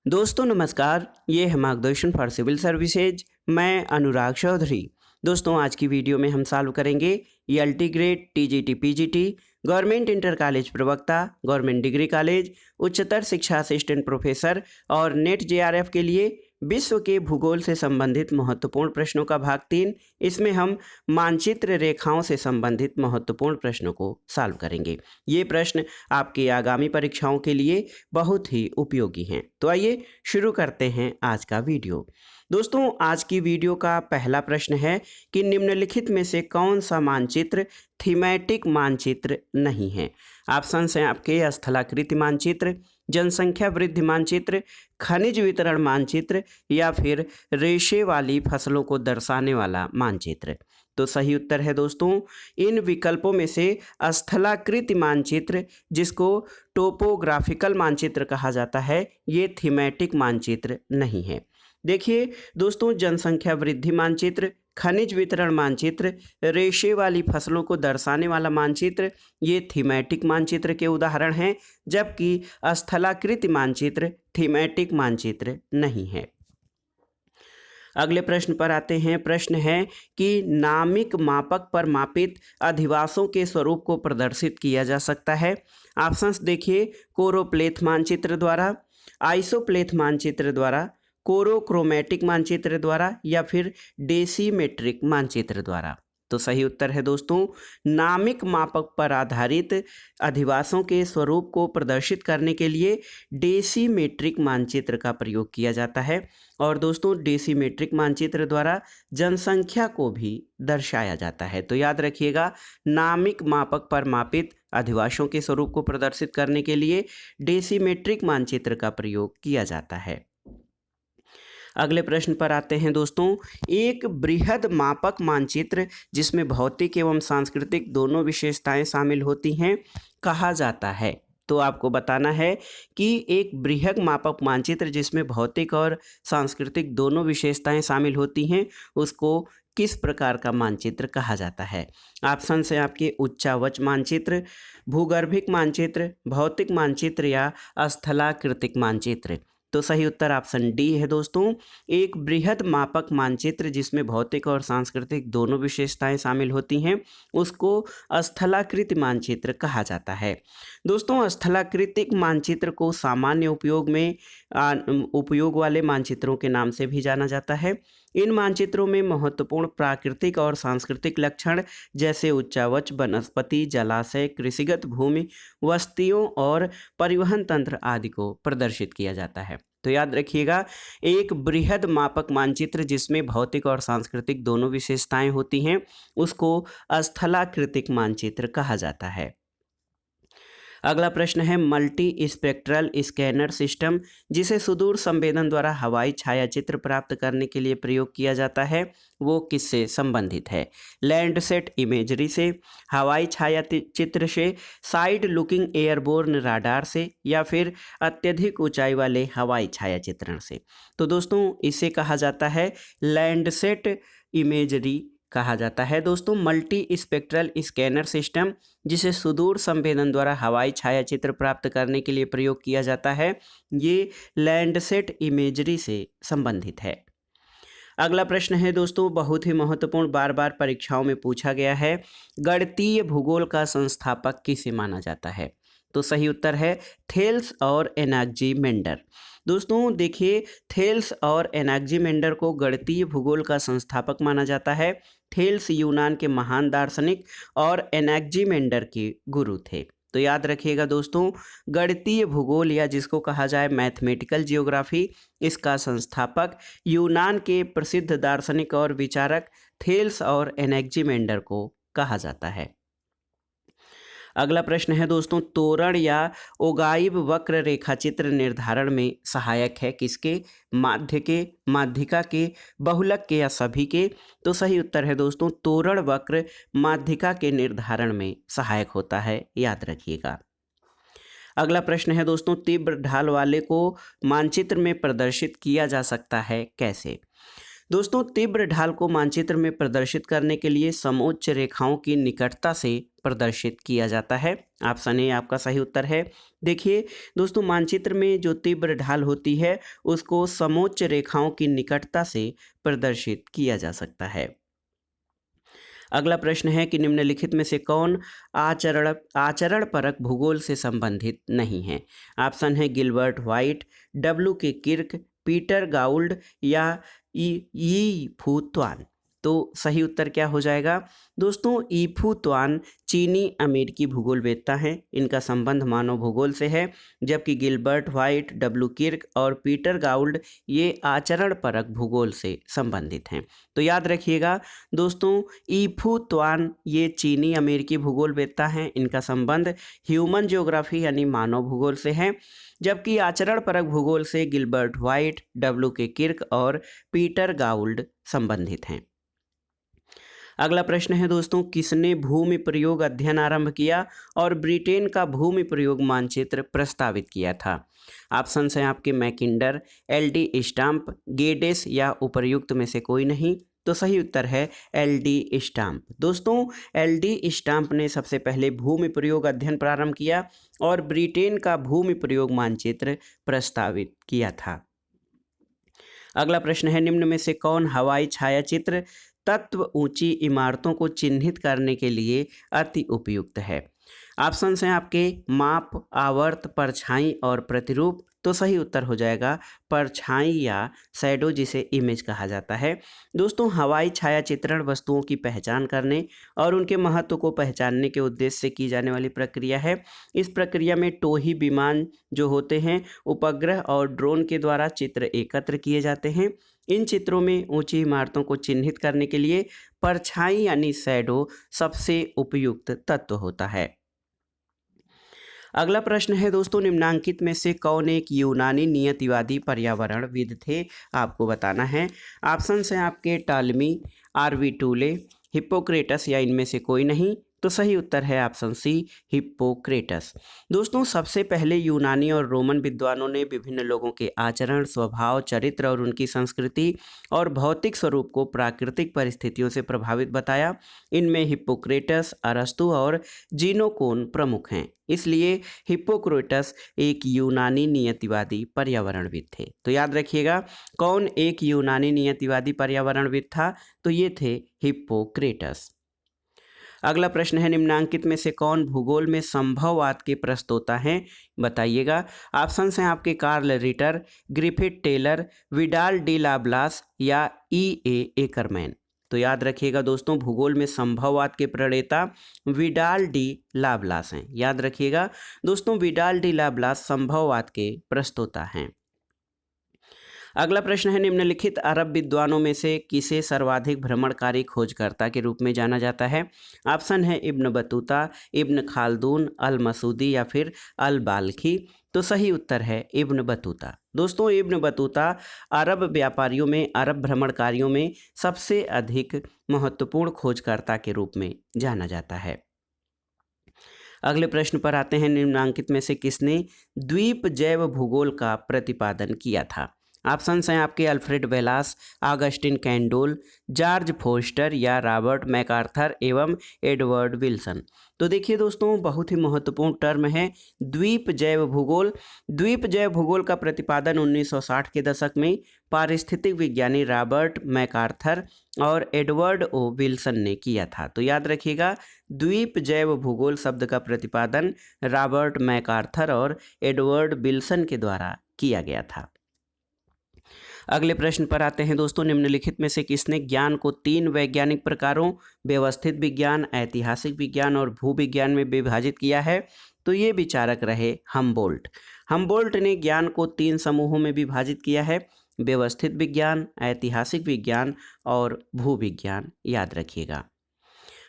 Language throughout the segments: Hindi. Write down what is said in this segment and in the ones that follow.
दोस्तों नमस्कार, ये है मार्गदर्शन फॉर सिविल सर्विसेज। मैं अनुराग चौधरी। दोस्तों आज की वीडियो में हम सॉल्व करेंगे LT grade, TGT, PGT, government inter college प्रवक्ता, गवर्नमेंट डिग्री कॉलेज, उच्चतर शिक्षा असिस्टेंट प्रोफेसर और नेट जेआरएफ के लिए विश्व के भूगोल से संबंधित महत्वपूर्ण प्रश्नों का भाग 3। इसमें हम मानचित्र रेखाओं से संबंधित महत्वपूर्ण प्रश्नों को सॉल्व करेंगे। ये प्रश्न आपकी आगामी परीक्षाओं के लिए बहुत ही उपयोगी हैं। तो आइए शुरू करते हैं आज का वीडियो। दोस्तों आज की वीडियो का पहला प्रश्न है कि निम्नलिखित में से कौन सा मानचित्र थीमेटिक मानचित्र नहीं है। ऑप्शंस हैं आपके स्थलाकृति मानचित्र, जनसंख्या वृद्धि मानचित्र, खनिज वितरण मानचित्र या फिर रेशे वाली फसलों को दर्शाने वाला मानचित्र। तो सही उत्तर है दोस्तों इन विकल्पों में से स्थलाकृति मानचित्र, जिसको टोपोग्राफिकल मानचित्र कहा जाता है, ये थीमेटिक मानचित्र नहीं है। देखिए दोस्तों, जनसंख्या वृद्धि मानचित्र, खनिज वितरण मानचित्र, रेशे वाली फसलों को दर्शाने वाला मानचित्र, ये थीमेटिक मानचित्र के उदाहरण हैं, जबकि स्थलाकृति मानचित्र थीमेटिक मानचित्र नहीं है। अगले प्रश्न पर आते हैं। प्रश्न है कि नामिक मापक पर मापित अधिवासों के स्वरूप को प्रदर्शित किया जा सकता है। ऑप्शंस देखिए, कोरोप्लेथ मानचित्र द्वारा, आइसोप्लेथ मानचित्र द्वारा, कोरोक्रोमैटिक मानचित्र द्वारा या फिर डेसीमेट्रिक मानचित्र द्वारा। तो सही उत्तर है दोस्तों नामिक मापक पर आधारित अधिवासों के स्वरूप को प्रदर्शित करने के लिए डेसीमेट्रिक मानचित्र का प्रयोग किया जाता है। और दोस्तों डेसीमेट्रिक मानचित्र द्वारा जनसंख्या को भी दर्शाया जाता है। तो याद रखिएगा, नामिक मापक पर मापित अधिवासों के स्वरूप को प्रदर्शित करने के लिए डेसीमेट्रिक मानचित्र का प्रयोग किया जाता है। अगले प्रश्न पर आते हैं दोस्तों। एक बृहद मापक मानचित्र जिसमें भौतिक एवं सांस्कृतिक दोनों विशेषताएं शामिल होती हैं कहा जाता है। तो आपको बताना है कि एक बृहद मापक मानचित्र जिसमें भौतिक और सांस्कृतिक दोनों विशेषताएं शामिल होती हैं उसको किस प्रकार का मानचित्र कहा जाता है। ऑप्शन है आपके उच्चावच मानचित्र, भूगर्भिक मानचित्र, भौतिक मानचित्र या स्थलाकृतिक मानचित्र। तो सही उत्तर ऑप्शन डी है दोस्तों एक बृहद मापक मानचित्र जिसमें भौतिक और सांस्कृतिक दोनों विशेषताएं शामिल होती हैं उसको स्थलाकृति मानचित्र कहा जाता है। दोस्तों स्थलाकृतिक मानचित्र को सामान्य उपयोग वाले मानचित्रों के नाम से भी जाना जाता है। इन मानचित्रों में महत्वपूर्ण प्राकृतिक और सांस्कृतिक लक्षण जैसे उच्चावच, वनस्पति, जलाशय, कृषिगत भूमि, बस्तियों और परिवहन तंत्र आदि को प्रदर्शित किया जाता है। तो याद रखिएगा, एक बृहद मापक मानचित्र जिसमें भौतिक और सांस्कृतिक दोनों विशेषताएं होती हैं उसको स्थलाकृतिक मानचित्र कहा जाता है। अगला प्रश्न है मल्टी स्पेक्ट्रल स्कैनर सिस्टम जिसे सुदूर संवेदन द्वारा हवाई छायाचित्र प्राप्त करने के लिए प्रयोग किया जाता है वो किससे संबंधित है। लैंडसेट इमेजरी से, हवाई छायाचित्र से, साइड लुकिंग एयरबोर्न राडार से या फिर अत्यधिक ऊंचाई वाले हवाई छायाचित्रण से। तो दोस्तों इसे कहा जाता है लैंडसेट इमेजरी कहा जाता है। दोस्तों मल्टी स्पेक्ट्रल स्कैनर सिस्टम जिसे सुदूर संवेदन द्वारा हवाई छायाचित्र प्राप्त करने के लिए प्रयोग किया जाता है ये लैंडसेट इमेजरी से संबंधित है। अगला प्रश्न है दोस्तों बहुत ही महत्वपूर्ण, बार बार परीक्षाओं में पूछा गया है, गणितीय भूगोल का संस्थापक किसे माना जाता है। तो सही उत्तर है थेल्स और एनाक्सीमेंडर। दोस्तों देखिए, थेल्स और एनाक्सीमेंडर को गणितीय भूगोल का संस्थापक माना जाता है। थेल्स यूनान के महान दार्शनिक और एनाक्सीमेंडर के गुरु थे। तो याद रखिएगा दोस्तों, गणितीय भूगोल या जिसको कहा जाए मैथमेटिकल जियोग्राफी, इसका संस्थापक यूनान के प्रसिद्ध दार्शनिक और विचारक थेल्स और एनाक्सीमेंडर को कहा जाता है। अगला प्रश्न है दोस्तों, तोरण या ओगाइव वक्र रेखाचित्र निर्धारण में सहायक है किसके, माध्य के, माध्यिका के, बहुलक के या सभी के। तो सही उत्तर है दोस्तों तोरण वक्र माध्यिका के निर्धारण में सहायक होता है, याद रखिएगा। अगला प्रश्न है दोस्तों, तीव्र ढाल वाले को मानचित्र में प्रदर्शित किया जा सकता है कैसे। दोस्तों तीव्र ढाल को मानचित्र में प्रदर्शित करने के लिए समोच्च रेखाओं की निकटता से प्रदर्शित किया जाता है? ऑप्शन ए आपका सही उत्तर है। देखिए दोस्तों, मानचित्र में जो तीव्र ढाल होती है उसको समोच्च रेखाओं की निकटता से प्रदर्शित किया जा सकता है। अगला प्रश्न है कि निम्नलिखित में से कौन आचरण आचरण परक भूगोल से संबंधित नहीं है? ऑप्शन है गिलबर्ट व्हाइट, डब्ल्यू के किर्क, पीटर गाउल्ड या ई फू त्वान। तो सही उत्तर क्या हो जाएगा? दोस्तों, ईफू त्वान चीनी अमेरिकी भूगोलवेत्ता हैं। इनका संबंध मानव भूगोल से है, जबकि गिलबर्ट व्हाइट, डब्ल्यू किर्क और पीटर गाउल्ड ये आचरण परक भूगोल से संबंधित हैं। तो याद रखिएगा दोस्तों, ईफू त्वान ये चीनी अमेरिकी भूगोलवेत्ता हैं। इनका संबंध ह्यूमन ज्योग्राफी यानी मानव भूगोल से है, जबकि आचरण परक भूगोल से गिलबर्ट व्हाइट, डब्ल्यू के किर्क और पीटर गाउल्ड संबंधित हैं। अगला प्रश्न है दोस्तों, किसने भूमि प्रयोग अध्ययन आरंभ किया और ब्रिटेन का भूमि प्रयोग मानचित्र प्रस्तावित किया था? ऑप्शन हैं आपके मैकिंडर, एल.डी. स्टाम्प, गेडेस या उपर्युक्त में से कोई नहीं। तो सही उत्तर है एल.डी. स्टाम्प। दोस्तों, एल.डी. स्टाम्प ने सबसे पहले भूमि प्रयोग अध्ययन प्रारंभ किया और ब्रिटेन का भूमि प्रयोग मानचित्र प्रस्तावित किया था। अगला प्रश्न है, निम्न में से कौन हवाई छायाचित्र तत्व ऊंची इमारतों को चिन्हित करने के लिए अति उपयुक्त है? ऑप्शन हैं आपके माप, आवर्त, परछाई और प्रतिरूप। तो सही उत्तर हो जाएगा परछाई या शैडो, जिसे इमेज कहा जाता है। दोस्तों, हवाई छायाचित्रण वस्तुओं की पहचान करने और उनके महत्व को पहचानने के उद्देश्य से की जाने वाली प्रक्रिया है। इस प्रक्रिया में टोही विमान जो होते हैं, उपग्रह और ड्रोन के द्वारा चित्र एकत्र किए जाते हैं। इन चित्रों में ऊंची इमारतों को चिन्हित करने के लिए परछाई यानी शैडो सबसे उपयुक्त तत्व होता है। अगला प्रश्न है दोस्तों, निम्नांकित में से कौन एक यूनानी नियतिवादी पर्यावरणविद थे? आपको बताना है। ऑप्शन हैं आपके टालमी, आरवी टूले, हिप्पोक्रेटस या इनमें से कोई नहीं। तो सही उत्तर है ऑप्शन सी, हिप्पोक्रेटस। दोस्तों, सबसे पहले यूनानी और रोमन विद्वानों ने विभिन्न लोगों के आचरण, स्वभाव, चरित्र और उनकी संस्कृति और भौतिक स्वरूप को प्राकृतिक परिस्थितियों से प्रभावित बताया। इनमें हिप्पोक्रेटस, अरस्तु और जीनोकोन प्रमुख हैं। इसलिए हिप्पोक्रेटस एक यूनानी नियतिवादी पर्यावरणविद थे। तो याद रखिएगा, कौन एक यूनानी नियतिवादी पर्यावरणविद था? तो ये थे हिप्पोक्रेटस। अगला प्रश्न है, निम्नांकित में से कौन भूगोल में संभववाद के प्रस्तोता हैं? बताइएगा। ऑप्शन हैं आपके Carl Ritter, Griffith Taylor, Vidal de Lablache या ई.ए. एकरमैन। तो याद रखिएगा दोस्तों, भूगोल में संभववाद के प्रणेता विडाल डी लाब्लास हैं। याद रखिएगा दोस्तों, विडाल डी लाब्लास संभववाद के प्रस्तोता हैं। अगला प्रश्न है, निम्नलिखित अरब विद्वानों में से किसे सर्वाधिक भ्रमणकारी खोजकर्ता के रूप में जाना जाता है? ऑप्शन है इब्न बतूता, इब्न खालदून, अल मसूदी या फिर अल बाल्खी। तो सही उत्तर है इब्न बतूता। दोस्तों, इब्न बतूता अरब व्यापारियों में, अरब भ्रमणकारियों में सबसे अधिक महत्वपूर्ण खोजकर्ता के रूप में जाना जाता है। अगले प्रश्न पर आते हैं, निम्नांकित में से किसने द्वीप जैव भूगोल का प्रतिपादन किया था? ऑप्शन हैं आपके Alfred Wallace, Augustin Candolle, George Forster या रॉबर्ट मैकार्थर एवं एडवर्ड विल्सन। तो देखिए दोस्तों, बहुत ही महत्वपूर्ण टर्म है द्वीप जैव भूगोल। द्वीप जैव भूगोल का प्रतिपादन 1960 के दशक में पारिस्थितिक विज्ञानी रॉबर्ट मैकार्थर और एडवर्ड ओ विल्सन ने किया था। तो याद रखिएगा, द्वीप जैव भूगोल शब्द का प्रतिपादन रॉबर्ट मैकार्थर और एडवर्ड विल्सन के द्वारा किया गया था। अगले प्रश्न पर आते हैं दोस्तों, निम्नलिखित में से किसने ज्ञान को 3 वैज्ञानिक प्रकारों व्यवस्थित विज्ञान, ऐतिहासिक विज्ञान और भूविज्ञान में विभाजित किया है? तो ये विचारक रहे हमबोल्ट। हमबोल्ट ने ज्ञान को 3 समूहों में विभाजित किया है, व्यवस्थित विज्ञान, ऐतिहासिक विज्ञान और भूविज्ञान। याद रखिएगा।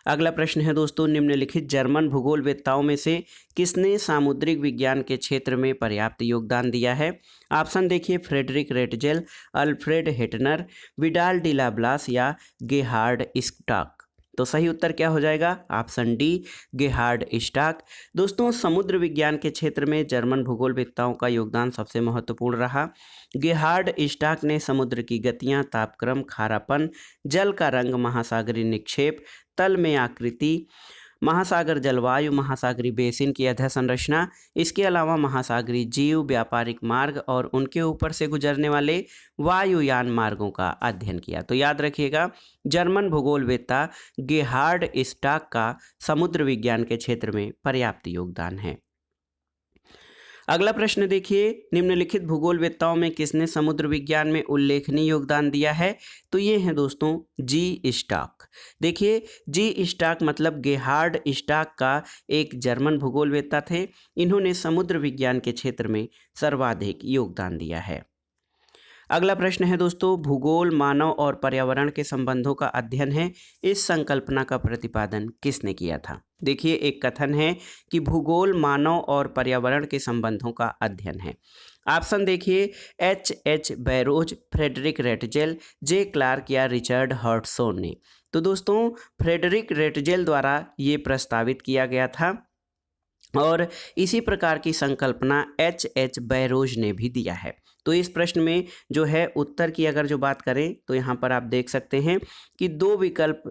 अगला प्रश्न है दोस्तों, निम्नलिखित जर्मन भूगोलवेत्ताओं में से किसने सामुद्रिक विज्ञान के क्षेत्र में पर्याप्त योगदान दिया है? ऑप्शन देखिए, Friedrich Ratzel, Alfred Hettner, Vidal de Lablache या गेहार्ड स्टाक। तो सही उत्तर क्या हो जाएगा? ऑप्शन डी, गेहार्ड स्टाक। दोस्तों, समुद्र विज्ञान के क्षेत्र में जर्मन भूगोलवेत्ताओं का योगदान सबसे महत्वपूर्ण रहा। गेहार्ड स्टाक ने समुद्र की गतियां, तापक्रम, खारापन, जल का रंग, महासागरीय निक्षेप, तल में आकृति, महासागर जलवायु, महासागरीय बेसिन की अध्यय संरचना, इसके अलावा महासागरीय जीव, व्यापारिक मार्ग और उनके ऊपर से गुजरने वाले वायुयान मार्गों का अध्ययन किया। तो याद रखिएगा, जर्मन भूगोलवेत्ता गेहार्ड स्टाक का समुद्र विज्ञान के क्षेत्र में पर्याप्त योगदान है। अगला प्रश्न देखिए, निम्नलिखित भूगोलवेत्ताओं में किसने समुद्र विज्ञान में उल्लेखनीय योगदान दिया है? तो ये हैं दोस्तों जी स्टाक। देखिए, जी स्टाक मतलब गेहार्ड स्टाक का एक जर्मन भूगोलवेत्ता थे। इन्होंने समुद्र विज्ञान के क्षेत्र में सर्वाधिक योगदान दिया है। अगला प्रश्न है दोस्तों, भूगोल मानव और पर्यावरण के संबंधों का अध्ययन है, इस संकल्पना का प्रतिपादन किसने किया था? देखिए, एक कथन है कि भूगोल मानव और पर्यावरण के संबंधों का अध्ययन है। ऑप्शन देखिए, H बैरोज, फ्रेडरिक रेटजेल, जे क्लार्क या रिचर्ड हर्टसोन ने। तो दोस्तों, फ्रेडरिक रेटजेल द्वारा ये प्रस्तावित किया गया था और इसी प्रकार की संकल्पना H बैरोज ने भी दिया है। तो इस प्रश्न में जो है उत्तर की अगर जो बात करें तो यहाँ पर आप देख सकते हैं कि दो विकल्प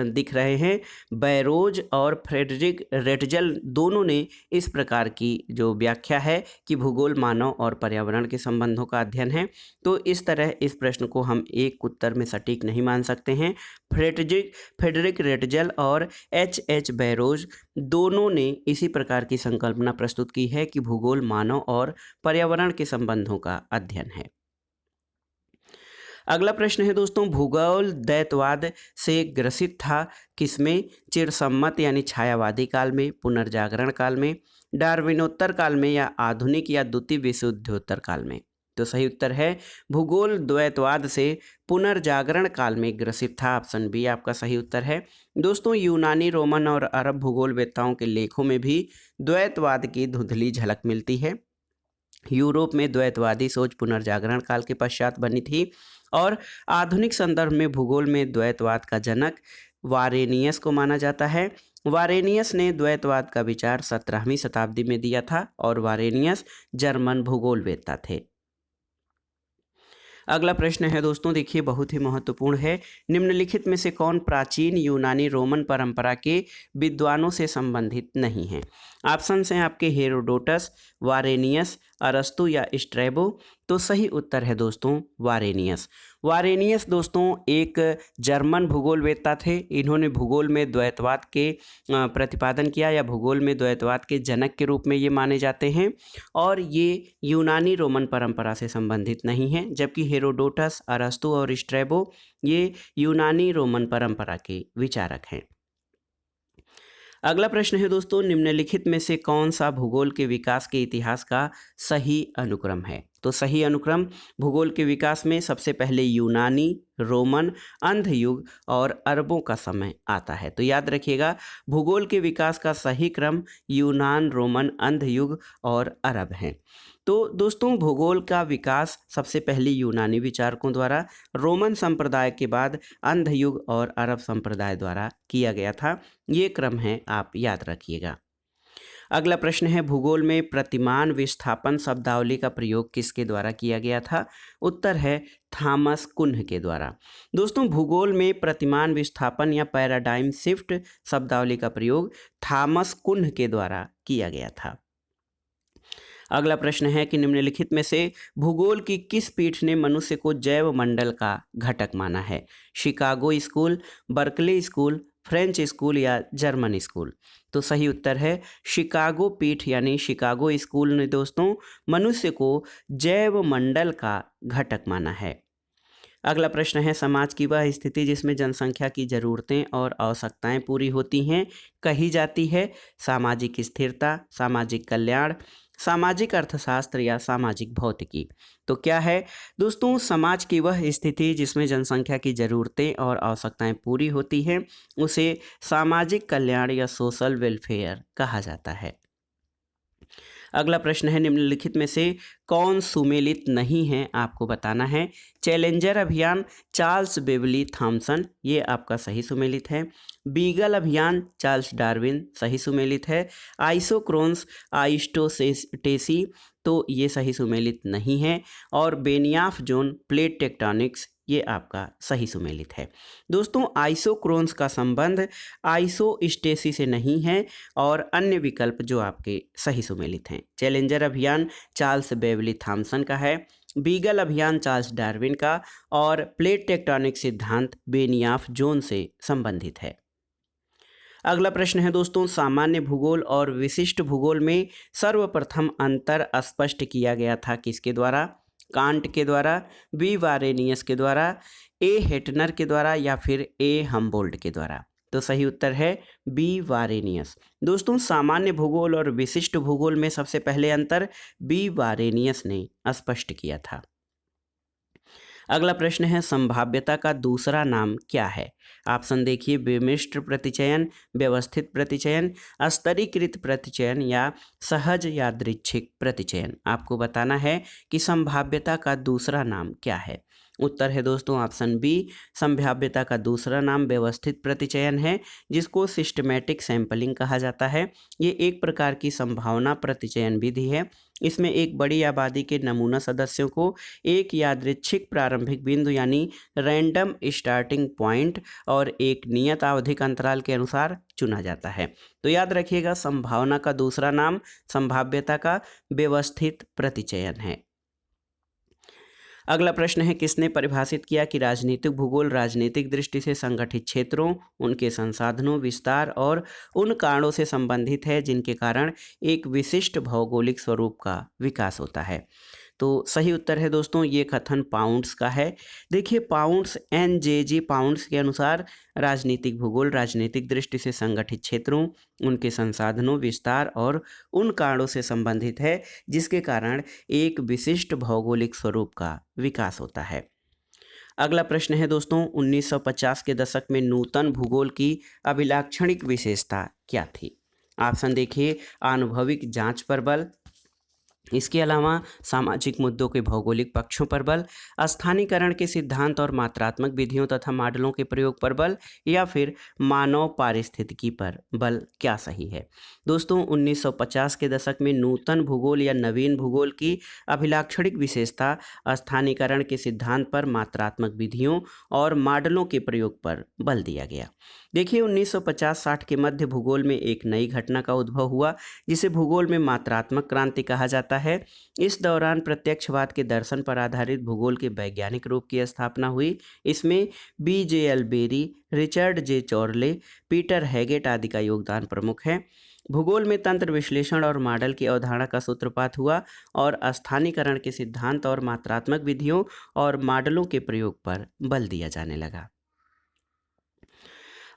दिख रहे हैं, बैरोज और फ्रेडरिक रेटजेल दोनों ने इस प्रकार की जो व्याख्या है कि भूगोल मानव और पर्यावरण के संबंधों का अध्ययन है। तो इस तरह इस प्रश्न को हम एक उत्तर में सटीक नहीं मान सकते हैं। फ्रेडरिक रेटजेल और H बैरोज दोनों ने इसी प्रकार की संकल्पना प्रस्तुत की है कि भूगोल मानव और पर्यावरण के संबंधों का अध्ययन है। अगला प्रश्न है दोस्तों, भूगोल दैतवाद से ग्रसित था किसमें? चिरसम्मत यानी छायावादी काल में, पुनर्जागरण काल में, डार्विनोत्तर काल में या आधुनिक या द्वितीय विश्वयुद्धोत्तर काल में? तो सही उत्तर है भूगोल द्वैतवाद से पुनर्जागरण काल में ग्रसित था। ऑप्शन बी आपका सही उत्तर है। दोस्तों, यूनानी, रोमन और अरब भूगोलवेत्ताओं के लेखों में भी द्वैतवाद की धुंधली झलक मिलती है। यूरोप में द्वैतवादी सोच पुनर्जागरण काल के पश्चात बनी थी और आधुनिक संदर्भ में भूगोल में द्वैतवाद का जनक वारेनियस को माना जाता है। वारेनियस ने द्वैतवाद का विचार 17वीं शताब्दी में दिया था और वारेनियस जर्मन भूगोलवेत्ता थे। अगला प्रश्न है दोस्तों, देखिए बहुत ही महत्वपूर्ण है, निम्नलिखित में से कौन प्राचीन यूनानी रोमन परंपरा के विद्वानों से संबंधित नहीं है? ऑप्शन हैं आपके हेरोडोटस, वारेनियस, अरस्तु या स्ट्रैबो। तो सही उत्तर है दोस्तों वारेनियस। वारेनियस दोस्तों एक जर्मन भूगोलवेत्ता थे। इन्होंने भूगोल में द्वैतवाद के प्रतिपादन किया या भूगोल में द्वैतवाद के जनक के रूप में ये माने जाते हैं और ये यूनानी रोमन परंपरा से संबंधित नहीं है, जबकि हेरोडोटस, अरस्तु और स्ट्रैबो ये यूनानी रोमन परंपरा के विचारक हैं। अगला प्रश्न है दोस्तों, निम्नलिखित में से कौन सा भूगोल के विकास के इतिहास का सही अनुक्रम है? तो सही अनुक्रम भूगोल के विकास में सबसे पहले यूनानी, रोमन, अंध युग और अरबों का समय आता है। तो याद रखिएगा, भूगोल के विकास का सही क्रम यूनान, रोमन, अंध युग और अरब हैं। तो दोस्तों, भूगोल का विकास सबसे पहले यूनानी विचारकों द्वारा, रोमन संप्रदाय के बाद अंध युग और अरब संप्रदाय द्वारा किया गया था। ये क्रम है, आप याद रखिएगा। अगला प्रश्न है, भूगोल में प्रतिमान विस्थापन शब्दावली का प्रयोग किसके द्वारा किया गया था? उत्तर है थॉमस कुन्ह के द्वारा। दोस्तों, भूगोल में प्रतिमान विस्थापन या पैराडाइम शिफ्ट शब्दावली का प्रयोग थॉमस कुन्ह के द्वारा किया गया था। अगला प्रश्न है कि निम्नलिखित में से भूगोल की किस पीठ ने मनुष्य को जैव मंडल का घटक माना है? Chicago school, Berkeley school, French school या जर्मन स्कूल? तो सही उत्तर है शिकागो पीठ यानी शिकागो स्कूल ने दोस्तों मनुष्य को जैव मंडल का घटक माना है। अगला प्रश्न है, समाज की वह स्थिति जिसमें जनसंख्या की जरूरतें और आवश्यकताएं पूरी होती हैं कही जाती है? सामाजिक स्थिरता, सामाजिक कल्याण, सामाजिक अर्थशास्त्र या सामाजिक भौतिकी? तो क्या है दोस्तों, समाज की वह स्थिति जिसमें जनसंख्या की ज़रूरतें और आवश्यकताएं पूरी होती हैं उसे सामाजिक कल्याण या सोशल वेलफेयर कहा जाता है। अगला प्रश्न है, निम्नलिखित में से कौन सुमेलित नहीं है? आपको बताना है। चैलेंजर अभियान, चार्ल्स बेवली थॉमसन, ये आपका सही सुमेलित है। बीगल अभियान, चार्ल्स डार्विन, सही सुमेलित है। आइसोक्रोन्स आइस्टोटेसी, तो ये सही सुमेलित नहीं है। और बेनियाफ जोन प्लेट टेक्टोनिक्स, ये आपका सही सुमेलित है। दोस्तों आइसोक्रोन्स का संबंध आइसोस्टेसी से नहीं है और अन्य विकल्प जो आपके सही सुमेलित हैं। चैलेंजर अभियान चार्ल्स बेवली थॉमसन का है, बीगल अभियान चार्ल्स डार्विन का और प्लेट टेक्टोनिक सिद्धांत बेनियाफ जोन से संबंधित है। अगला प्रश्न है दोस्तों, सामान्य भूगोल और विशिष्ट भूगोल में सर्वप्रथम अंतर स्पष्ट किया गया था किसके द्वारा? कांट के द्वारा, बी वारेनियस के द्वारा, ए हेटनर के द्वारा या फिर ए हम्बोल्ट के द्वारा? तो सही उत्तर है बी वारेनियस। दोस्तों सामान्य भूगोल और विशिष्ट भूगोल में सबसे पहले अंतर बी वारेनियस ने स्पष्ट किया था। अगला प्रश्न है, संभाव्यता का दूसरा नाम क्या है? ऑप्शन देखिए, विमिश्र प्रतिचयन, व्यवस्थित प्रतिचयन, स्तरीकृत प्रतिचयन या सहज यादृच्छिक प्रतिचयन। आपको बताना है कि संभाव्यता का दूसरा नाम क्या है। उत्तर है दोस्तों ऑप्शन बी, संभाव्यता का दूसरा नाम व्यवस्थित प्रतिचयन है, जिसको सिस्टमैटिक सैंपलिंग कहा जाता है। ये एक प्रकार की संभावना प्रतिचयन विधि है। इसमें एक बड़ी आबादी के नमूना सदस्यों को एक यादृच्छिक प्रारंभिक बिंदु यानी रैंडम स्टार्टिंग पॉइंट और एक नियत आवधिक अंतराल के अनुसार चुना जाता है। तो याद रखिएगा, संभावना का दूसरा नाम संभाव्यता का व्यवस्थित प्रतिचयन है। अगला प्रश्न है, किसने परिभाषित किया कि राजनीतिक भूगोल राजनीतिक दृष्टि से संगठित क्षेत्रों, उनके संसाधनों, विस्तार और उन कारणों से संबंधित है जिनके कारण एक विशिष्ट भौगोलिक स्वरूप का विकास होता है? तो सही उत्तर है दोस्तों, ये कथन पाउंड्स का है। देखिए पाउंड्स NJG पाउंड्स के अनुसार राजनीतिक भूगोल राजनीतिक दृष्टि से संगठित क्षेत्रों, उनके संसाधनों, विस्तार और उन कारणों से संबंधित है जिसके कारण एक विशिष्ट भौगोलिक स्वरूप का विकास होता है। अगला प्रश्न है दोस्तों, 1950 के दशक में नूतन भूगोल की अभिलाक्षणिक विशेषता क्या थी? ऑप्शन देखिए, आनुभविक जांच पर बल, इसके अलावा सामाजिक मुद्दों के भौगोलिक पक्षों पर बल, स्थानीयकरण के सिद्धांत और मात्रात्मक विधियों तथा मॉडलों के प्रयोग पर बल या फिर मानव पारिस्थितिकी पर बल? क्या सही है? दोस्तों 1950 के दशक में नूतन भूगोल या नवीन भूगोल की अभिलाक्षणिक विशेषता स्थानीयकरण के सिद्धांत पर, मात्रात्मक विधियों और मॉडलों के प्रयोग पर बल दिया गया। देखिए 1950-60 के मध्य भूगोल में एक नई घटना का उद्भव हुआ जिसे भूगोल में मात्रात्मक क्रांति कहा जाता है। इस दौरान प्रत्यक्षवाद के दर्शन पर आधारित भूगोल के वैज्ञानिक रूप की स्थापना हुई। इसमें BJL berry, Richard J चॉर्ले, Peter Haggett आदि का योगदान प्रमुख है। भूगोल में तंत्र विश्लेषण और मॉडल की अवधारणा का सूत्रपात हुआ और स्थानीयकरण के सिद्धांत और मात्रात्मक विधियों और मॉडलों के प्रयोग पर बल दिया जाने लगा।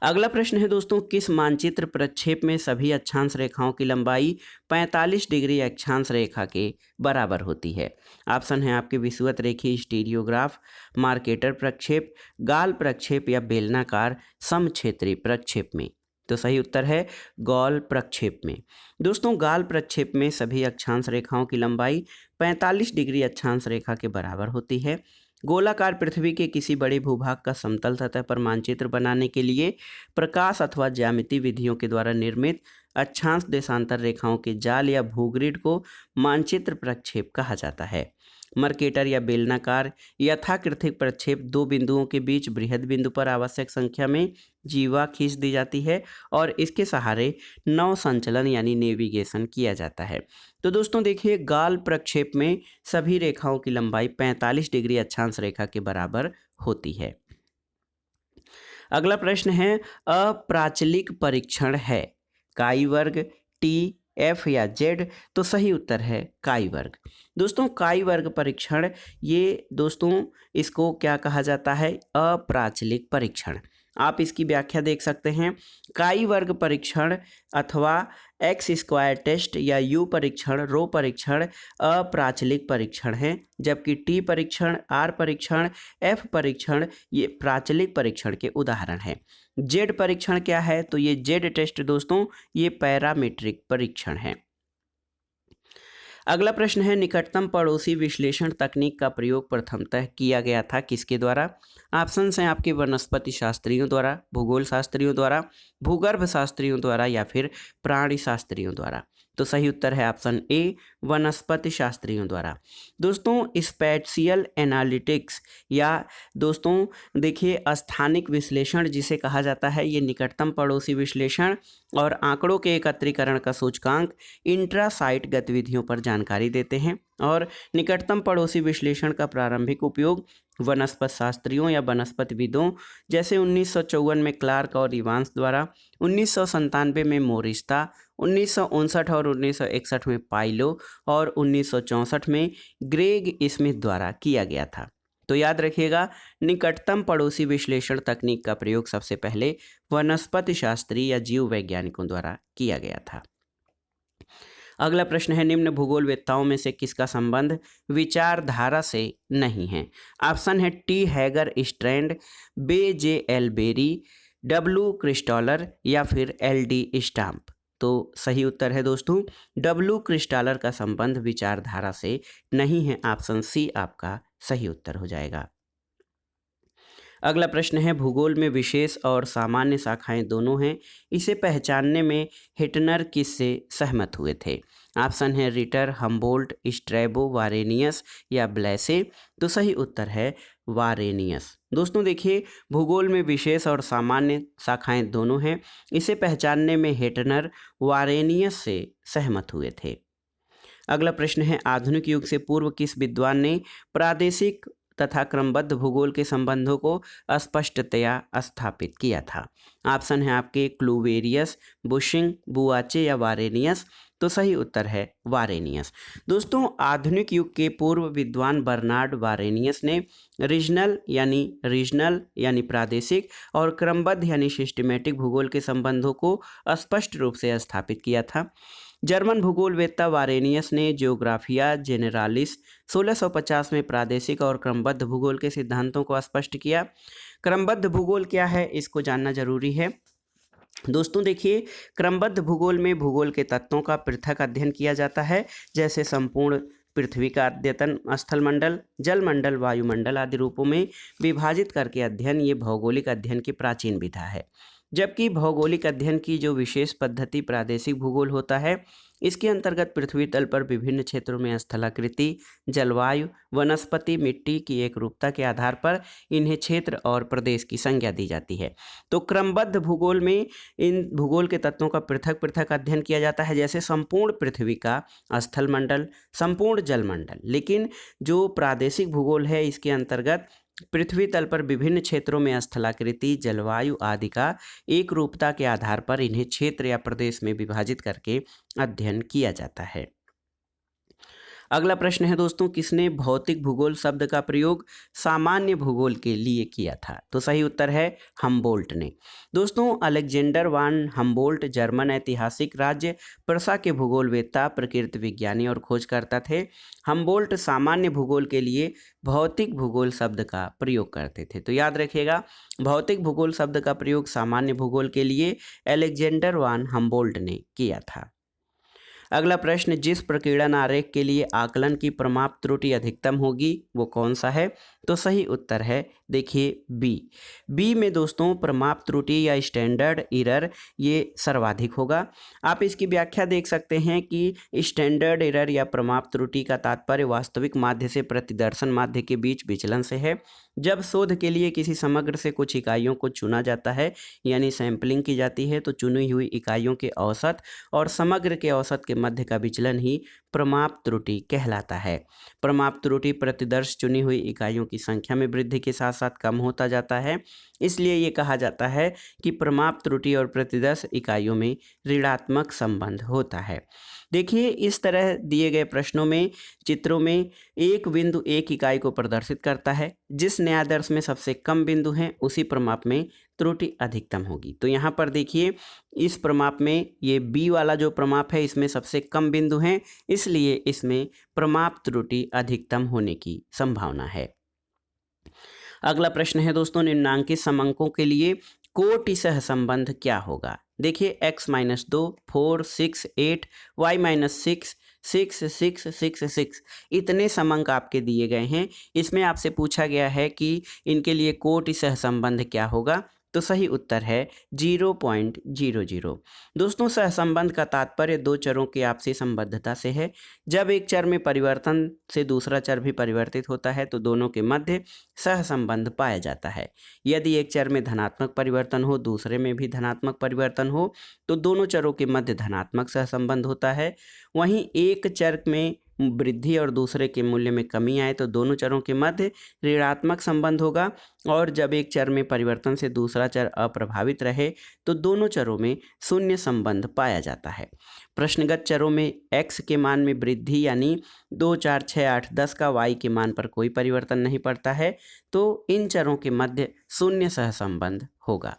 अगला प्रश्न है दोस्तों, किस मानचित्र प्रक्षेप में सभी अक्षांश रेखाओं की लंबाई 45 डिग्री अक्षांश रेखा के बराबर होती है? ऑप्शन है आपके विषुवत रेखीय स्टीरियोग्राफ, मार्केटर प्रक्षेप, गाल प्रक्षेप या बेलनाकार समक्षेत्री प्रक्षेप में? तो सही उत्तर है गॉल प्रक्षेप में। दोस्तों गाल प्रक्षेप में सभी अक्षांश रेखाओं की लंबाई 45 डिग्री अक्षांश रेखा के बराबर होती है। गोलाकार पृथ्वी के किसी बड़े भूभाग का समतल सतह पर मानचित्र बनाने के लिए प्रकाश अथवा ज्यामिति विधियों के द्वारा निर्मित अक्षांश देशांतर रेखाओं के जाल या भूग्रिड को मानचित्र प्रक्षेप कहा जाता है। मर्केटर या बेलनाकार यथाकृतिक प्रक्षेप दो बिंदुओं के बीच बृहद बिंदु पर आवश्यक संख्या में जीवा खींच दी जाती है और इसके सहारे नौ संचलन यानी नेविगेशन किया जाता है। तो दोस्तों देखिए गाल प्रक्षेप में सभी रेखाओं की लंबाई 45 डिग्री अक्षांश रेखा के बराबर होती है। अगला प्रश्न है, अप्राचलिक परीक्षण है काई वर्ग, टी, एफ या जेड? तो सही उत्तर है काई वर्ग। दोस्तों काई वर्ग परीक्षण, ये दोस्तों इसको क्या कहा जाता है? अप्राचलिक परीक्षण। आप इसकी व्याख्या देख सकते हैं, काई वर्ग परीक्षण अथवा एक्स स्क्वायर टेस्ट या यू परीक्षण, रो परीक्षण अप्राचलिक परीक्षण है, जबकि टी परीक्षण, आर परीक्षण, एफ परीक्षण ये प्राचलिक परीक्षण के उदाहरण हैं। जेड परीक्षण क्या है? तो ये जेड टेस्ट दोस्तों ये पैरामीट्रिक परीक्षण है। अगला प्रश्न है, निकटतम पड़ोसी विश्लेषण तकनीक का प्रयोग प्रथमतः किया गया था किसके द्वारा? ऑप्शंस हैं आपके वनस्पति शास्त्रियों द्वारा, भूगोल शास्त्रियों द्वारा, भूगर्भ शास्त्रियों द्वारा या फिर प्राणी शास्त्रियों द्वारा। तो सही उत्तर है ऑप्शन ए, वनस्पति शास्त्रियों द्वारा। दोस्तों स्पैटियल एनालिटिक्स या दोस्तों देखिए स्थानिक विश्लेषण जिसे कहा जाता है, ये निकटतम पड़ोसी विश्लेषण और आंकड़ों के एकत्रीकरण का सूचकांक इंट्रासाइट गतिविधियों पर जानकारी देते हैं। और निकटतम पड़ोसी विश्लेषण का प्रारंभिक उपयोग वनस्पति शास्त्रियों या वनस्पतिविदों जैसे 1954 में क्लार्क और इवांस द्वारा, 1997 में मोरिस्ता, 1959 और 1961 में पाइलो और 1964 में ग्रेग स्मिथ द्वारा किया गया था। तो याद रखिएगा, निकटतम पड़ोसी विश्लेषण तकनीक का प्रयोग सबसे पहले वनस्पति शास्त्री या जीव वैज्ञानिकों द्वारा किया गया था। अगला प्रश्न है, निम्न भूगोलवेत्ताओं में से किसका संबंध विचारधारा से नहीं है? ऑप्शन है टी हैगर स्ट्रैंड, बे जे एल बेरी, डब्ल्यू क्रिस्टॉलर या फिर एल डी स्टाम्प। तो सही उत्तर है दोस्तों डब्ल्यू क्रिस्टॉलर का संबंध विचारधारा से नहीं है। ऑप्शन सी आपका सही उत्तर हो जाएगा। अगला प्रश्न है, भूगोल में विशेष और सामान्य शाखाएं दोनों हैं, इसे पहचानने में हिटनर किससे सहमत हुए थे? ऑप्शन है रिटर, हम्बोल्ट, स्ट्रैबो, वारेनियस या ब्लैसे। तो सही उत्तर है वारेनियस। दोस्तों देखिए, भूगोल में विशेष और सामान्य शाखाएं दोनों हैं, इसे पहचानने में हिटनर वारेनियस से सहमत हुए थे। अगला प्रश्न है, आधुनिक युग से पूर्व किस विद्वान ने प्रादेशिक तथा क्रमबद्ध भूगोल के संबंधों को स्पष्टतया स्थापित किया था? ऑप्शन है आपके क्लूवेरियस, बुशिंग, बुआचे या वारेनियस। तो सही उत्तर है वारेनियस। दोस्तों आधुनिक युग के पूर्व विद्वान बर्नार्ड वारेनियस ने रीजनल यानी प्रादेशिक और क्रमबद्ध यानी सिस्टमेटिक भूगोल के संबंधों को स्पष्ट रूप से स्थापित किया था। जर्मन भूगोलवेत्ता वारेनियस ने जियोग्राफिया जेनेरालिस 1650 में प्रादेशिक और क्रमबद्ध भूगोल के सिद्धांतों को स्पष्ट किया। क्रमबद्ध भूगोल क्या है, इसको जानना जरूरी है। दोस्तों देखिए, क्रमबद्ध भूगोल में भूगोल के तत्वों का पृथक अध्ययन किया जाता है, जैसे संपूर्ण पृथ्वी का अद्यतन, स्थलमंडल, जलमंडल, वायुमंडल आदि रूपों में विभाजित करके अध्ययन, ये भौगोलिक अध्ययन की प्राचीन विधा है। जबकि भौगोलिक अध्ययन की जो विशेष पद्धति प्रादेशिक भूगोल होता है, इसके अंतर्गत पृथ्वी तल पर विभिन्न क्षेत्रों में स्थलाकृति, जलवायु, वनस्पति, मिट्टी की एक रूपता के आधार पर इन्हें क्षेत्र और प्रदेश की संज्ञा दी जाती है। तो क्रमबद्ध भूगोल में इन भूगोल के तत्वों का पृथक पृथक अध्ययन किया जाता है, जैसे संपूर्ण पृथ्वी का स्थलमंडल, संपूर्ण जलमंडल। लेकिन जो प्रादेशिक भूगोल है, इसके अंतर्गत पृथ्वी तल पर विभिन्न क्षेत्रों में स्थलाकृति, जलवायु आदि का एक रूपता के आधार पर इन्हें क्षेत्र या प्रदेश में विभाजित करके अध्ययन किया जाता है। अगला प्रश्न है दोस्तों, किसने भौतिक भूगोल शब्द का प्रयोग सामान्य भूगोल के लिए किया था? तो सही उत्तर है हम्बोल्ट ने। दोस्तों अलेक्जेंडर वान हम्बोल्ट जर्मन ऐतिहासिक राज्य प्रसा के भूगोलवेत्ता, प्रकृति विज्ञानी और खोजकर्ता थे। हम्बोल्ट सामान्य भूगोल के लिए भौतिक भूगोल शब्द का प्रयोग करते थे। तो याद रखिएगा, भौतिक भूगोल शब्द का प्रयोग सामान्य भूगोल के लिए अलेक्जेंडर वान हम्बोल्ट ने किया था। अगला प्रश्न, जिस प्रकीर्णन आरेख के लिए आकलन की प्रमाप त्रुटि अधिकतम होगी वो कौन सा है? तो सही उत्तर है देखिए बी में दोस्तों प्रमाप त्रुटि या स्टैंडर्ड एरर ये सर्वाधिक होगा। आप इसकी व्याख्या देख सकते हैं कि स्टैंडर्ड एरर या प्रमाप त्रुटि का तात्पर्य वास्तविक माध्य से प्रतिदर्शन माध्य के बीच विचलन से है। जब शोध के लिए किसी समग्र से कुछ इकाइयों को चुना जाता है, यानी सैंपलिंग की जाती है, तो चुनी हुई इकाइयों के औसत और समग्र के औसत के मध्य का विचलन ही प्रमाप त्रुटि कहलाता है। प्रमाप त्रुटि प्रतिदर्श चुनी हुई इकाइयों की संख्या में वृद्धि के साथ साथ कम होता जाता है, इसलिए ये कहा जाता है कि प्रमाप त्रुटि और प्रतिदर्श इकाइयों में ऋणात्मक संबंध होता है। देखिए, इस तरह दिए गए प्रश्नों में चित्रों में एक बिंदु एक इकाई को प्रदर्शित करता है। जिस न्यायादर्श में सबसे कम बिंदु हैं उसी प्रमाप में त्रुटि अधिकतम होगी। तो यहाँ पर देखिए, इस प्रमाप में ये बी वाला जो प्रमाप है इसमें सबसे कम बिंदु हैं, इसलिए इसमें प्रमाप त्रुटि अधिकतम होने की संभावना है। अगला प्रश्न है दोस्तों, निम्नांकित समंकों के लिए कोटि सहसंबंध क्या होगा? देखिए, x-2, 4, 6, 8, y-6, 6, 6, 6, 6 इतने समंक आपके दिए गए हैं। इसमें आपसे पूछा गया है कि इनके लिए कोटि सहसंबंध क्या होगा? तो सही उत्तर है 0.00। दोस्तों सहसंबंध का तात्पर्य दो चरों की आपसी संबद्धता से है। जब एक चर में परिवर्तन से दूसरा चर भी परिवर्तित होता है तो दोनों के मध्य सहसंबंध पाया जाता है। यदि एक चर में धनात्मक परिवर्तन हो, दूसरे में भी धनात्मक परिवर्तन हो, तो दोनों चरों के मध्य धनात्मक सहसंबंध होता है। वहीं एक चर में वृद्धि और दूसरे के मूल्य में कमी आए तो दोनों चरों के मध्य ऋणात्मक संबंध होगा। और जब एक चर में परिवर्तन से दूसरा चर अप्रभावित रहे तो दोनों चरों में शून्य संबंध पाया जाता है। प्रश्नगत चरों में x के मान में वृद्धि यानी 2, 4, 6, 8, 10 का y के मान पर कोई परिवर्तन नहीं पड़ता है, तो इन चरों के मध्य शून्य सहसंबंध होगा।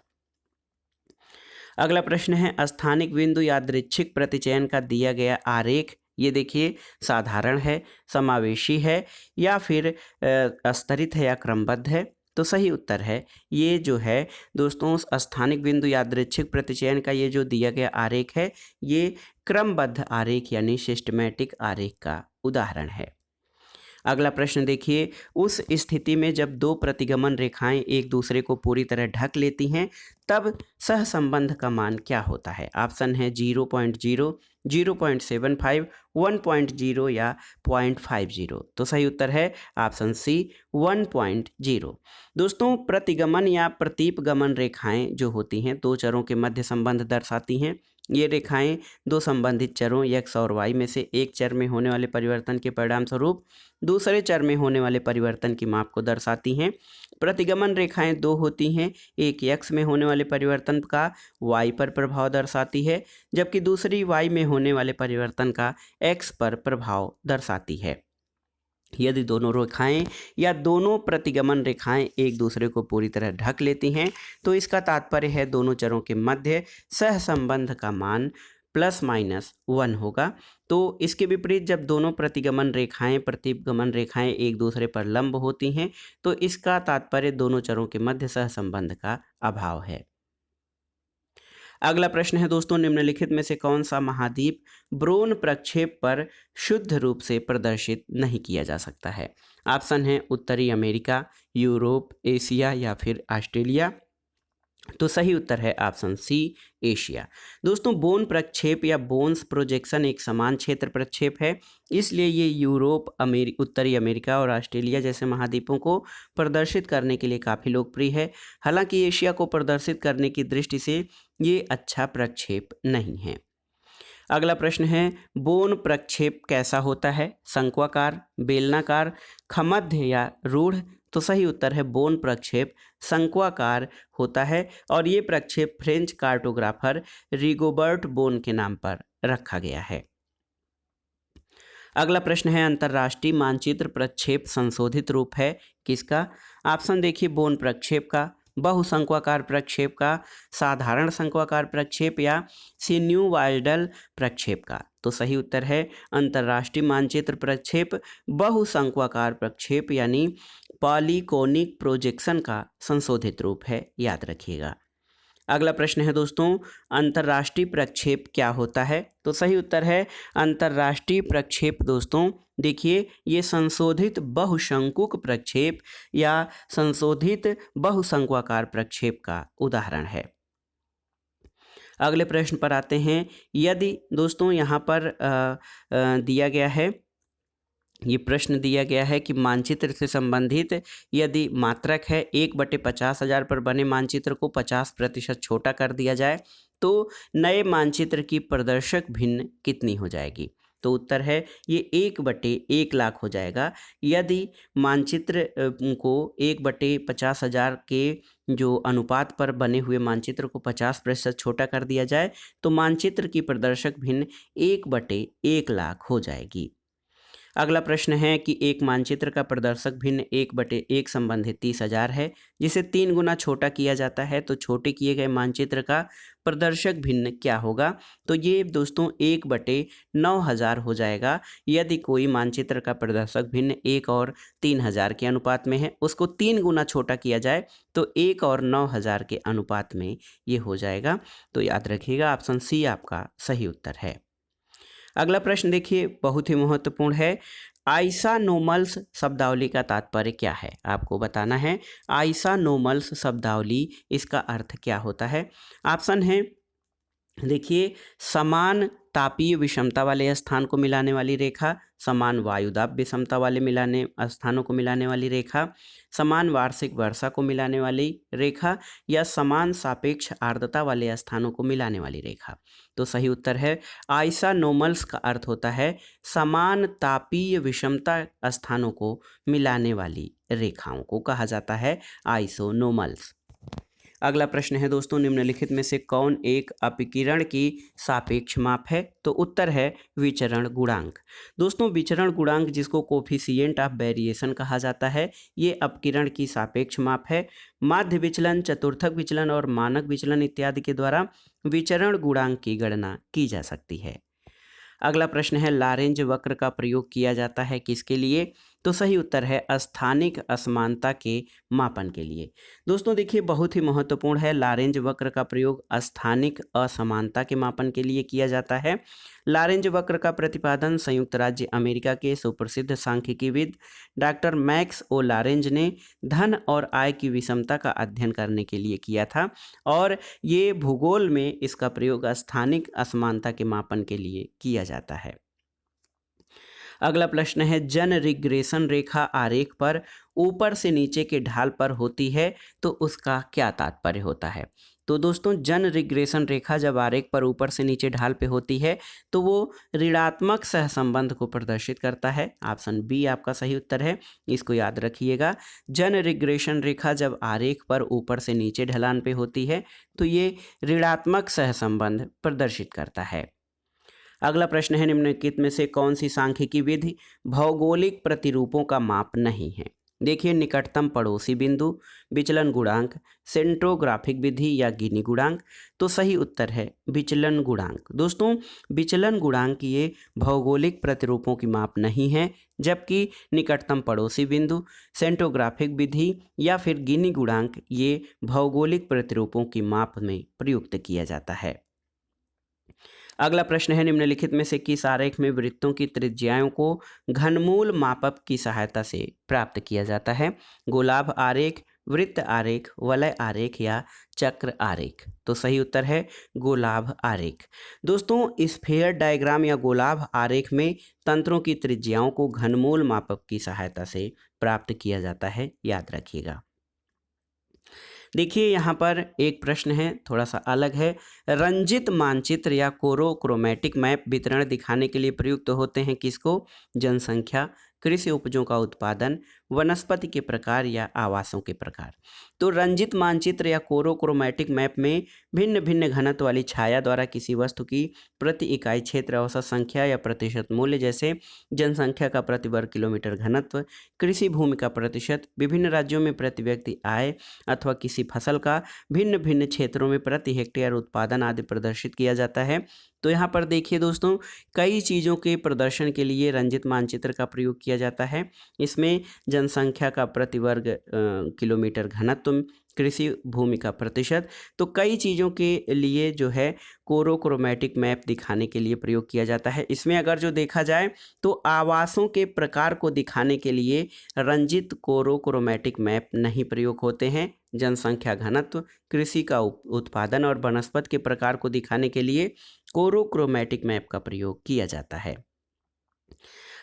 अगला प्रश्न है स्थानिक बिंदु यादृच्छिक प्रतिचयन का दिया गया आरेख, ये देखिए साधारण है, समावेशी है या फिर स्तरित है या क्रमबद्ध है। तो सही उत्तर है ये जो है दोस्तों स्थानिक बिंदु यादृच्छिक प्रतिचयन का ये जो दिया गया आरेख है ये क्रमबद्ध आरेख यानी सिस्टमैटिक आरेख का उदाहरण है। अगला प्रश्न देखिए, उस स्थिति में जब दो प्रतिगमन रेखाएं एक दूसरे को पूरी तरह ढक लेती हैं तब सहसंबंध का मान क्या होता है। ऑप्शन है 0.0, 0.75, 1.0 या 0.50। तो सही उत्तर है ऑप्शन सी 1.0। दोस्तों प्रतिगमन या प्रतीपगमन रेखाएं जो होती हैं दो चरों के मध्य संबंध दर्शाती हैं। ये रेखाएं दो संबंधित चरों x और y में से एक चर में होने वाले परिवर्तन के परिणाम स्वरूप दूसरे चर में होने वाले परिवर्तन की माप को दर्शाती हैं। प्रतिगमन रेखाएं दो होती हैं, एक x में होने वाले परिवर्तन का y पर प्रभाव दर्शाती है जबकि दूसरी y में होने वाले परिवर्तन का x पर प्रभाव दर्शाती है। यदि दोनों रेखाएं या दोनों प्रतिगमन रेखाएं एक दूसरे को पूरी तरह ढक लेती हैं तो इसका तात्पर्य है दोनों चरों के मध्य सहसंबंध का मान ±1 होगा। तो इसके विपरीत जब दोनों प्रतिगमन रेखाएं प्रतिगमन रेखाएं एक दूसरे पर लंब होती हैं तो इसका तात्पर्य दोनों चरों के मध्य सहसंबंध का अभाव है। अगला प्रश्न है दोस्तों, निम्नलिखित में से कौन सा महाद्वीप ब्रोन प्रक्षेप पर शुद्ध रूप से प्रदर्शित नहीं किया जा सकता है। ऑप्शन है उत्तरी अमेरिका, यूरोप, एशिया या फिर ऑस्ट्रेलिया। तो सही उत्तर है ऑप्शन सी एशिया। दोस्तों बोन प्रक्षेप या बोन्स प्रोजेक्शन एक समान क्षेत्र प्रक्षेप है, इसलिए ये यूरोप, उत्तरी अमेरिका और ऑस्ट्रेलिया जैसे महाद्वीपों को प्रदर्शित करने के लिए काफ़ी लोकप्रिय है। हालांकि एशिया को प्रदर्शित करने की दृष्टि से ये अच्छा प्रक्षेप नहीं है। अगला प्रश्न है, बोन प्रक्षेप कैसा होता है, शंक्वाकार, बेलनाकार, खमध्य या रूढ़। तो सही उत्तर है बोन प्रक्षेप शंक्वाकार होता है और ये प्रक्षेप फ्रेंच कार्टोग्राफर रिगोबर्ट बोन के नाम पर रखा गया है। अगला प्रश्न है, अंतर्राष्ट्रीय मानचित्र प्रक्षेप संशोधित रूप है किसका। ऑप्शन देखिए बोन प्रक्षेप का, बहुशंक्वाकार प्रक्षेप का, साधारण शंक्वाकार प्रक्षेप या सिन्यूवाइडल प्रक्षेप का। तो सही उत्तर है अंतर्राष्ट्रीय मानचित्र प्रक्षेप बहुशंक्वाकार प्रक्षेप यानी पॉलीकोनिक प्रोजेक्शन का संशोधित रूप है, याद रखिएगा। अगला प्रश्न है दोस्तों, अंतर्राष्ट्रीय प्रक्षेप क्या होता है। तो सही उत्तर है अंतर्राष्ट्रीय प्रक्षेप दोस्तों देखिए ये संशोधित बहुशंकुक प्रक्षेप या संशोधित बहुशंक्वाकार प्रक्षेप का उदाहरण है। अगले प्रश्न पर आते हैं, यदि दोस्तों यहाँ पर दिया गया है, ये प्रश्न दिया गया है कि मानचित्र से संबंधित यदि मात्रक है 1/50,000 पर बने मानचित्र को 50% छोटा कर दिया जाए तो नए मानचित्र की प्रदर्शक भिन्न कितनी हो जाएगी। तो उत्तर है ये 1/1,00,000 हो जाएगा। यदि मानचित्र को 1/50,000 के जो अनुपात पर बने हुए मानचित्र को 50% छोटा कर दिया जाए तो मानचित्र की प्रदर्शक भिन्न 1/1,00,000 हो जाएगी। अगला प्रश्न है कि एक मानचित्र का प्रदर्शक भिन्न 1/1 संबंधित 30,000 है, जिसे 3 गुना छोटा किया जाता है तो छोटे किए गए मानचित्र का प्रदर्शक भिन्न क्या होगा। तो ये दोस्तों 1/9,000 हो जाएगा। यदि कोई मानचित्र का प्रदर्शक भिन्न 1 और 3,000 के अनुपात में है, उसको 3 गुना छोटा किया जाए तो 1 और 9,000 के अनुपात में ये हो जाएगा। तो याद रखिएगा ऑप्शन सी आपका सही उत्तर है। अगला प्रश्न देखिए बहुत ही महत्वपूर्ण है, आइसानोमल्स शब्दावली का तात्पर्य क्या है, आपको बताना है। आइसानोमल्स शब्दावली, इसका अर्थ क्या होता है। ऑप्शन है, देखिए, समान तापीय विषमता वाले स्थान को मिलाने वाली रेखा, समान वायुदाब विषमता वाले मिलाने स्थानों को मिलाने वाली रेखा, समान वार्षिक वर्षा को मिलाने वाली रेखा, या समान सापेक्ष आर्द्रता वाले स्थानों को मिलाने वाली रेखा। तो सही उत्तर है आइसानोमल्स का अर्थ होता है समान तापीय विषमता स्थानों को मिलाने वाली रेखाओं को कहा जाता है आइसोनोमल्स। अगला प्रश्न है दोस्तों, निम्नलिखित में से कौन एक अपकिरण की सापेक्ष माप है। तो उत्तर है विचरण गुणांक। दोस्तों, विचरण गुणांक, जिसको कोफिशिएंट ऑफ वेरिएशन कहा जाता है, ये अपकिरण की सापेक्ष माप है। माध्य विचलन, चतुर्थक विचलन और मानक विचलन इत्यादि के द्वारा विचरण गुणांक की गणना की जा सकती है। अगला प्रश्न है, लारेंज वक्र का प्रयोग किया जाता है किसके लिए। तो सही उत्तर है स्थानिक असमानता के मापन के लिए। दोस्तों देखिए, बहुत ही महत्वपूर्ण है, लारेंज वक्र का प्रयोग स्थानिक असमानता के मापन के लिए किया जाता है। लारेंज वक्र का प्रतिपादन संयुक्त राज्य अमेरिका के सुप्रसिद्ध सांख्यिकीविद डॉक्टर मैक्स ओ लारेंज ने धन और आय की विषमता का अध्ययन करने के लिए किया था, और ये भूगोल में इसका प्रयोग स्थानिक असमानता के मापन के लिए किया जाता है। अगला प्रश्न है, जन रिग्रेशन रेखा आरेख पर ऊपर से नीचे के ढाल पर होती है, तो उसका क्या तात्पर्य होता है। तो दोस्तों, जन रिग्रेशन रेखा जब आरेख पर ऊपर से नीचे ढाल पे होती है तो वो ऋणात्मक सहसंबंध को प्रदर्शित करता है। ऑप्शन बी आपका सही उत्तर है, इसको याद रखिएगा। जन रिग्रेशन रेखा जब आरेख पर ऊपर से नीचे ढलान पे होती है तो ये ऋणात्मक सहसंबंध प्रदर्शित करता है। अगला प्रश्न है, निम्नलिखित में से कौन सी सांख्यिकी विधि भौगोलिक प्रतिरूपों का माप नहीं है। देखिए, निकटतम पड़ोसी बिंदु, विचलन गुणांक, सेंट्रोग्राफिक विधि या गिनी गुणांक। तो सही उत्तर है विचलन गुणांक। दोस्तों, विचलन गुणांक ये भौगोलिक प्रतिरूपों की माप नहीं है, जबकि निकटतम पड़ोसी बिंदु, सेंट्रोग्राफिक विधि या फिर गिनी गुणांक ये भौगोलिक प्रतिरूपों की माप में प्रयुक्त किया जाता है। अगला प्रश्न है, निम्नलिखित में से किस आरेख में वृत्तों की त्रिज्याओं को घनमूल मापक की सहायता से प्राप्त किया जाता है। गोलाभ आरेख, वृत्त आरेख, वलय आरेख या चक्र आरेख। तो सही उत्तर है गोलाभ आरेख। दोस्तों, स्फीयर डायग्राम या गोलाभ आरेख में तंत्रों की त्रिज्याओं को घनमूल मापक की सहायता से प्राप्त किया जाता है, याद रखिएगा। देखिए, यहाँ पर एक प्रश्न है, थोड़ा सा अलग है। रंजित मानचित्र या कोरोक्रोमैटिक मैप वितरण दिखाने के लिए प्रयुक्त होते हैं किसको। जनसंख्या, कृषि उपजों का उत्पादन, वनस्पति के प्रकार या आवासों के प्रकार। तो रंजित मानचित्र या कोरोक्रोमैटिक मैप में भिन्न भिन्न घनत्व वाली छाया द्वारा किसी वस्तु की प्रति इकाई क्षेत्र औसत संख्या या प्रतिशत मूल्य, जैसे जनसंख्या का प्रति वर्ग किलोमीटर घनत्व, कृषि भूमि का प्रतिशत, विभिन्न राज्यों में प्रति व्यक्ति आय अथवा किसी फसल का भिन्न भिन्न क्षेत्रों में प्रति हेक्टेयर उत्पादन आदि प्रदर्शित किया जाता है। तो यहाँ पर देखिए दोस्तों, कई चीज़ों के प्रदर्शन के लिए रंजित मानचित्र का प्रयोग किया जाता है। इसमें जनसंख्या का प्रति वर्ग किलोमीटर घनत्व, कृषि भूमि का प्रतिशत, तो कई चीज़ों के लिए जो है कोरोक्रोमैटिक मैप दिखाने के लिए प्रयोग किया जाता है। इसमें अगर जो देखा जाए तो आवासों के प्रकार को दिखाने के लिए रंजित कोरोक्रोमैटिक मैप नहीं प्रयोग होते हैं। जनसंख्या घनत्व, कृषि का उत्पादन और वनस्पति के प्रकार को दिखाने के लिए कोरोक्रोमैटिक मैप का प्रयोग किया जाता है।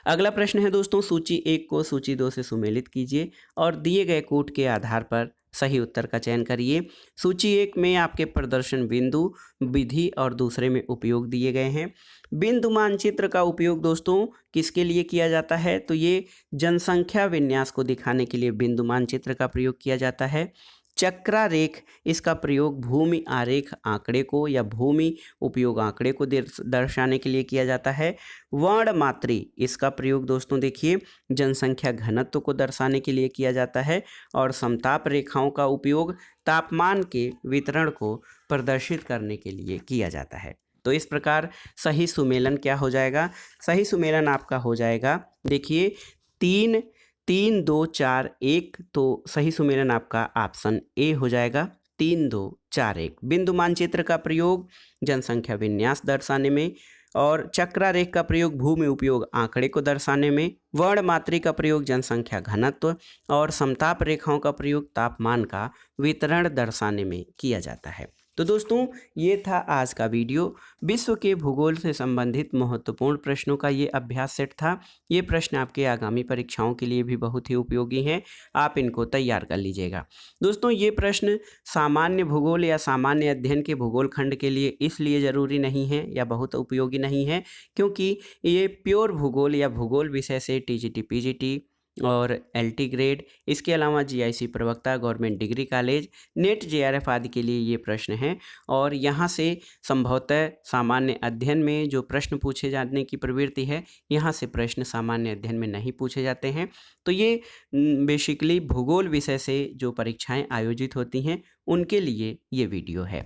अगला प्रश्न है दोस्तों, सूची 1 को सूची 2 से सुमेलित कीजिए और दिए गए कूट के आधार पर सही उत्तर का चयन करिए। सूची 1 में आपके प्रदर्शन बिंदु, विधि और दूसरे में उपयोग दिए गए हैं। बिंदु मानचित्र का उपयोग दोस्तों किसके लिए किया जाता है, तो ये जनसंख्या विन्यास को दिखाने के लिए बिंदु मानचित्र का प्रयोग किया जाता है। चक्रारेख, इसका प्रयोग भूमि आरेख आंकड़े को या भूमि उपयोग आंकड़े को दर्शाने के लिए किया जाता है। वर्णमात्री, इसका प्रयोग दोस्तों देखिए जनसंख्या घनत्व को दर्शाने के लिए किया जाता है। और समताप रेखाओं का उपयोग तापमान के वितरण को प्रदर्शित करने के लिए किया जाता है। तो इस प्रकार सही सुमेलन क्या हो जाएगा, सही सुमेलन आपका हो जाएगा, देखिए 3 3 2 4 1। तो सही सुमेलन आपका ऑप्शन ए हो जाएगा, 3 2 4 1। बिंदु मानचित्र का प्रयोग जनसंख्या विन्यास दर्शाने में, और चक्रारेख का प्रयोग भूमि उपयोग आंकड़े को दर्शाने में, वर्णमात्री का प्रयोग जनसंख्या घनत्व और समताप रेखाओं का प्रयोग तापमान का वितरण दर्शाने में किया जाता है। तो दोस्तों ये था आज का वीडियो। विश्व के भूगोल से संबंधित महत्वपूर्ण प्रश्नों का ये अभ्यास सेट था। ये प्रश्न आपके आगामी परीक्षाओं के लिए भी बहुत ही उपयोगी हैं, आप इनको तैयार कर लीजिएगा। दोस्तों ये प्रश्न सामान्य भूगोल या सामान्य अध्ययन के भूगोल खंड के लिए इसलिए ज़रूरी नहीं है या बहुत उपयोगी नहीं है क्योंकि ये प्योर भूगोल या भूगोल विषय से टीजीटी पीजीटी और एलटी ग्रेड, इसके अलावा जीआईसी प्रवक्ता, government degree college, net JRF आदि के लिए ये प्रश्न हैं और यहाँ से संभवतः सामान्य अध्ययन में जो प्रश्न पूछे जाने की प्रवृत्ति है, यहाँ से प्रश्न सामान्य अध्ययन में नहीं पूछे जाते हैं। तो ये बेसिकली भूगोल विषय से जो परीक्षाएं आयोजित होती हैं उनके लिए ये वीडियो है।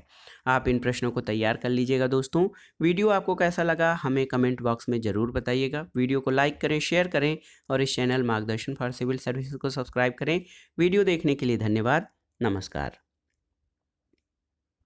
आप इन प्रश्नों को तैयार कर लीजिएगा। दोस्तों वीडियो आपको कैसा लगा हमें कमेंट बॉक्स में ज़रूर बताइएगा। वीडियो को लाइक करें, शेयर करें और इस चैनल मार्गदर्शन फॉर सिविल सर्विसेज को सब्सक्राइब करें। वीडियो देखने के लिए धन्यवाद। नमस्कार।